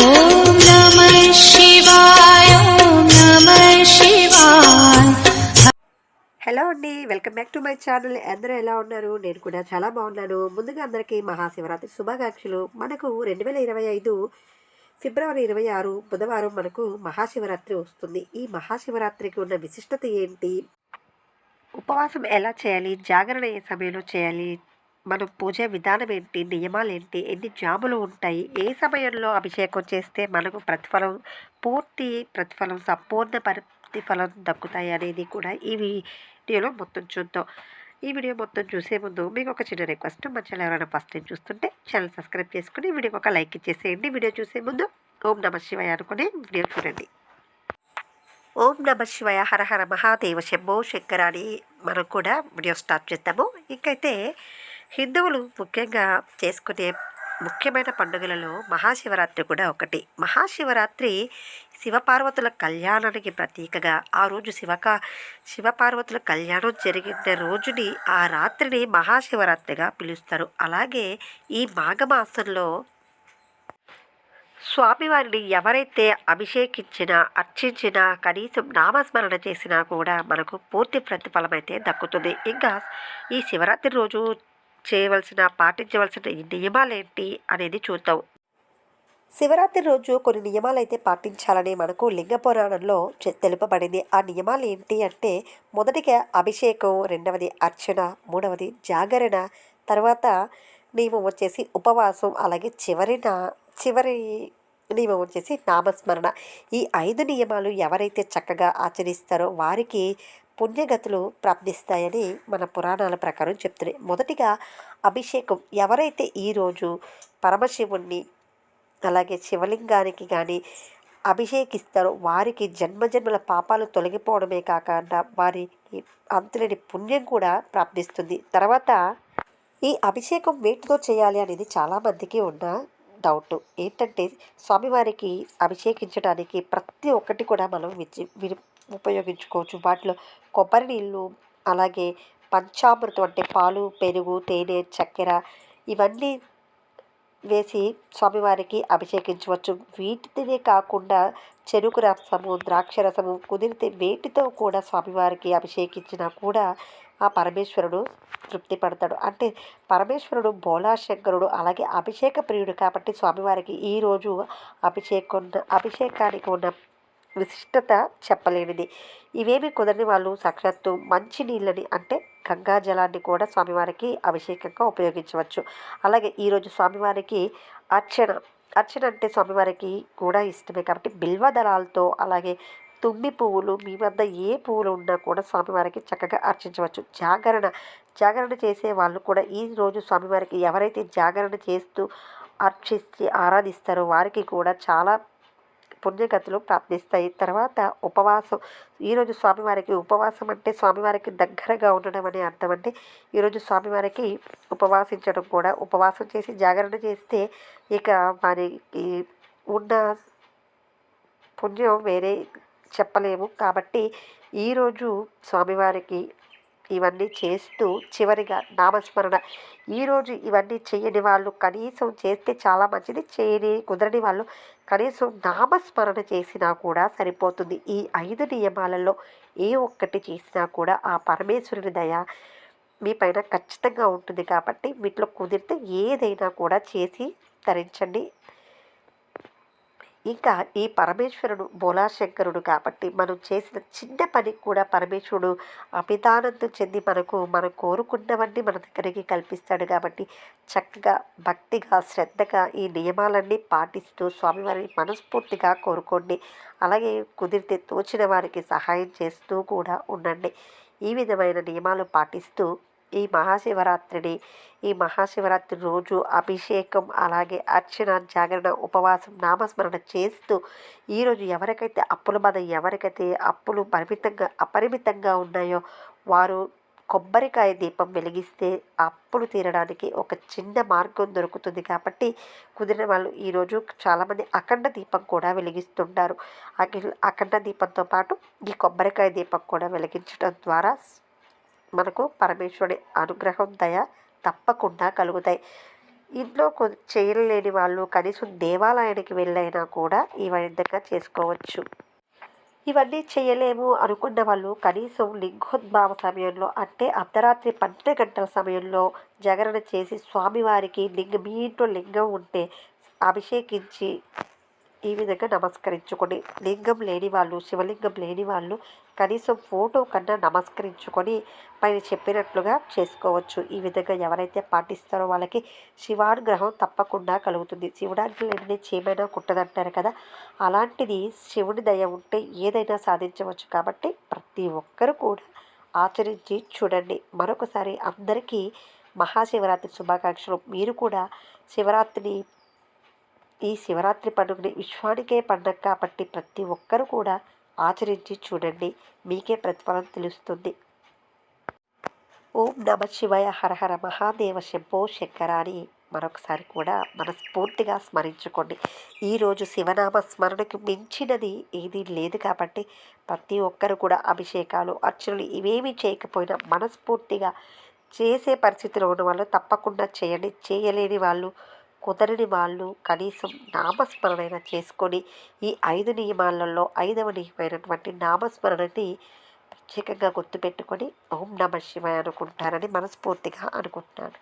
ఓం నమః శివాయ ఓం నమః శివాయ. హలో అండి, welcome back to my channel. అందరూ ఎలా ఉన్నారు? నేను కూడా చాలా బాగున్నాను. ముందుగా అందరికీ మహాశివరాత్రి శుభాకాంక్షలు. మనకు 2025 ఫిబ్రవరి 26 బుధవారం మనకు మహాశివరాత్రి వస్తుంది. ఈ మహాశివరాత్రికి ఉన్న విశిష్టత ఏంటి, ఉపవాసం ఎలా చేయాలి, జాగరణ ఏ సమయంలో చేయాలి, మనం పూజ విధానం ఏంటి, నియమాలు ఏంటి, ఎన్ని జాములు ఉంటాయి, ఏ సమయంలో అభిషేకం చేస్తే మనకు పూర్తి ప్రతిఫలం, సంపూర్ణ ప్రతిఫలం దక్కుతాయి అనేది కూడా ఈ వీడియోలో మొత్తం చూద్దాం. ఈ వీడియో మొత్తం చూసే ముందు మీకు ఒక చిన్న రిక్వెస్ట్, మన ఛానల్ ఎవరైనా ఫస్ట్ టైం చూస్తుంటే ఛానల్ సబ్స్క్రైబ్ చేసుకుని వీడియోకి ఒక లైక్ ఇచ్చేసేయండి. వీడియో చూసే ముందు ఓం నమః శివాయ అనుకుని వీడియో చూడండి. ఓం నమః శివాయ, హర హర మహాదేవ, శంభో శంకర అని మనం కూడా వీడియో స్టార్ట్ చేద్దాము. ఇంకైతే హిందువులు ముఖ్యంగా చేసుకునే ముఖ్యమైన పండుగలలో మహాశివరాత్రి కూడా ఒకటి. మహాశివరాత్రి శివపార్వతుల కళ్యాణానికి ప్రతీకగా ఆ రోజు శివపార్వతుల కళ్యాణం జరిగిన రోజుని, ఆ రాత్రిని మహాశివరాత్రిగా పిలుస్తారు. అలాగే ఈ మాఘమాసంలో స్వామివారిని ఎవరైతే అభిషేకించినా, అర్చించినా, కనీసం నామస్మరణ చేసినా కూడా మనకు పూర్తి ప్రతిఫలం అయితే దక్కుతుంది. ఇంకా ఈ శివరాత్రి రోజు పాటించవలసిన నియమాలు ఏంటి అనేది చూద్దాం. శివరాత్రి రోజు కొన్ని నియమాలు అయితే పాటించాలని మనకు లింగ పురాణంలో తెలుపబడింది. ఆ నియమాలు ఏంటి అంటే, మొదటిగా అభిషేకం, రెండవది అర్చన, మూడవది జాగరణ, తర్వాత నియమం వచ్చేసి ఉపవాసం, అలాగే చివరి నియమం వచ్చేసి నామస్మరణ. ఈ 5 నియమాలు ఎవరైతే చక్కగా ఆచరిస్తారో వారికి పుణ్యగతులు ప్రాప్తిస్తాయని మన పురాణాల ప్రకారం చెప్తున్నాయి. మొదటిగా అభిషేకం. ఎవరైతే ఈరోజు పరమశివుణ్ణి అలాగే శివలింగానికి కానీ అభిషేకిస్తారో వారికి జన్మజన్మల పాపాలు తొలగిపోవడమే కాకుండా వారికి అంతులేని పుణ్యం కూడా ప్రాప్తిస్తుంది. తర్వాత ఈ అభిషేకం వేటితో చేయాలి అనేది చాలామందికి ఉన్న డౌట్. ఏంటంటే, స్వామివారికి అభిషేకించడానికి ప్రతి ఒక్కటి కూడా మనం ఉపయోగించుకోవచ్చు. వాటిలో కొబ్బరి నీళ్ళు, అలాగే పంచామృతం అంటే పాలు, పెరుగు, తేనె, చక్కెర ఇవన్నీ వేసి స్వామివారికి అభిషేకించవచ్చు. వీటినే కాకుండా చెరుకు రసము, ద్రాక్ష రసము, కుదిరితే వేటితో కూడా స్వామివారికి అభిషేకించినా కూడా ఆ పరమేశ్వరుడు తృప్తి పడతాడు. అంటే పరమేశ్వరుడు బోళాశంకరుడు, అలాగే అభిషేక ప్రియుడు కాబట్టి స్వామివారికి ఈరోజు అభిషేకానికి ఉన్న విశిష్టత చెప్పలేనిది. ఇవేమి కుదరని వాళ్ళు సాక్షాత్తు మంచి నీళ్ళని అంటే గంగా జలాన్ని కూడా స్వామివారికి అభిషేకంగా ఉపయోగించవచ్చు. అలాగే ఈరోజు స్వామివారికి అర్చన అంటే స్వామివారికి కూడా ఇష్టమే కాబట్టి బిల్వ దళాలతో, అలాగే తుమ్మి పువ్వులు, మీ వద్ద ఏ పువ్వులు ఉన్నా కూడా స్వామివారికి చక్కగా అర్చించవచ్చు. జాగరణ చేసే వాళ్ళు కూడా ఈరోజు స్వామివారికి ఎవరైతే జాగరణ చేస్తూ అర్చిస్తే ఆరాధిస్తారో వారికి కూడా చాలా పుణ్యగతులు ప్రాప్తిస్తాయి. తర్వాత ఉపవాసం. ఈరోజు స్వామివారికి ఉపవాసం అంటే స్వామివారికి దగ్గరగా ఉండడం అనే అర్థం. అంటే ఈరోజు స్వామివారికి ఉపవాసం చేసి జాగరణ చేస్తే ఇక వారికి ఉన్న పుణ్యం వేరే చెప్పలేము. కాబట్టి ఈరోజు స్వామివారికి ఇవన్నీ చేస్తూ చివరిగా నామస్మరణ. ఈరోజు ఇవన్నీ చేయని వాళ్ళు కనీసం చేస్తే చాలా మంచిది. కుదరని వాళ్ళు కనీసం నామస్మరణ చేసినా కూడా సరిపోతుంది. ఈ 5 నియమాలలో ఏ ఒక్కటి చేసినా కూడా ఆ పరమేశ్వరుని దయ మీ పైన ఖచ్చితంగా ఉంటుంది. కాబట్టి వీటిలో కుదిరితే ఏదైనా కూడా చేసి తరించండి. ఇంకా ఈ పరమేశ్వరుడు బోళాశంకరుడు కాబట్టి మనం చేసిన చిన్న పనికి కూడా పరమేశ్వరుడు అమితానందం చెంది మనం కోరుకున్నవన్నీ మన దగ్గరికి కల్పిస్తాడు. కాబట్టి చక్కగా భక్తిగా శ్రద్ధగా ఈ నియమాలన్నీ పాటిస్తూ స్వామివారిని మనస్ఫూర్తిగా కోరుకోండి. అలాగే కుదిరితే తోచిన వారికి సహాయం చేస్తూ కూడా ఉండండి. ఈ విధమైన నియమాలు పాటిస్తూ ఈ మహాశివరాత్రి రోజు అభిషేకం, అలాగే అర్చన, జాగరణ, ఉపవాసం, నామస్మరణ చేస్తూ ఈరోజు ఎవరికైతే అప్పులు అపరిమితంగా ఉన్నాయో వారు కొబ్బరికాయ దీపం వెలిగిస్తే అప్పులు తీరడానికి ఒక చిన్న మార్గం దొరుకుతుంది. కాబట్టి కుదిరిన వాళ్ళు ఈరోజు చాలామంది అఖండ దీపం కూడా వెలిగిస్తుంటారు. అఖండ దీపంతో పాటు ఈ కొబ్బరికాయ దీపం కూడా వెలిగించడం ద్వారా మనకు పరమేశ్వరుడి అనుగ్రహం, దయ తప్పకుండా కలుగుతాయి. ఇంట్లో చేయలేని వాళ్ళు కనీసం దేవాలయానికి వెళ్ళైనా కూడా ఈ విధంగా చేసుకోవచ్చు. ఇవన్నీ చేయలేము అనుకున్న వాళ్ళు కనీసం లింగోద్భవ సమయంలో అంటే అర్ధరాత్రి 12 గంటల సమయంలో జాగరణ చేసి స్వామివారికి మీ ఇంట్లో లింగం ఉంటే అభిషేకించి ఈ విధంగా నమస్కరించుకొని, లింగం లేని వాళ్ళు, శివలింగం లేని వాళ్ళు కనీసం ఫోటో కన్నా నమస్కరించుకొని పైన చెప్పినట్లుగా చేసుకోవచ్చు. ఈ విధంగా ఎవరైతే పాటిస్తారో వాళ్ళకి శివానుగ్రహం తప్పకుండా కలుగుతుంది. శివుడాజ్ఞ లేనిదే చీమైనా కుట్టదంటారు కదా! అలాంటిది శివుని దయ ఉంటే ఏదైనా సాధించవచ్చు. కాబట్టి ప్రతి ఒక్కరు కూడా ఆచరించి చూడండి. మరొకసారి అందరికీ మహాశివరాత్రి శుభాకాంక్షలు. మీరు కూడా శివరాత్రిని ఈ శివరాత్రి పండుగని విశ్వానికే పండగ కాబట్టి ప్రతి ఒక్కరూ కూడా ఆచరించి చూడండి. మీకే ప్రతిఫలం తెలుస్తుంది. ఓం నమ శివాయ, హర హర మహాదేవ, శంభో శంకర అని మరొకసారి కూడా మనస్ఫూర్తిగా స్మరించుకోండి. ఈరోజు శివనామ స్మరణకు మించినది ఏదీ లేదు కాబట్టి ప్రతి ఒక్కరు కూడా అభిషేకాలు, అర్చనలు ఇవేమీ చేయకపోయినా మనస్ఫూర్తిగా చేసే పరిస్థితిలో ఉన్న వాళ్ళు తప్పకుండా చేయండి. చేయలేని వాళ్ళు, కుదరని వాళ్ళు కనీసం నామస్మరణైనా చేసుకొని ఈ 5 నియమాలలో 5వ నియమైనటువంటి నామస్మరణని ప్రత్యేకంగా గుర్తుపెట్టుకొని ఓం నమ శివాయ అనుకుంటారని మనస్ఫూర్తిగా అనుకుంటున్నాను.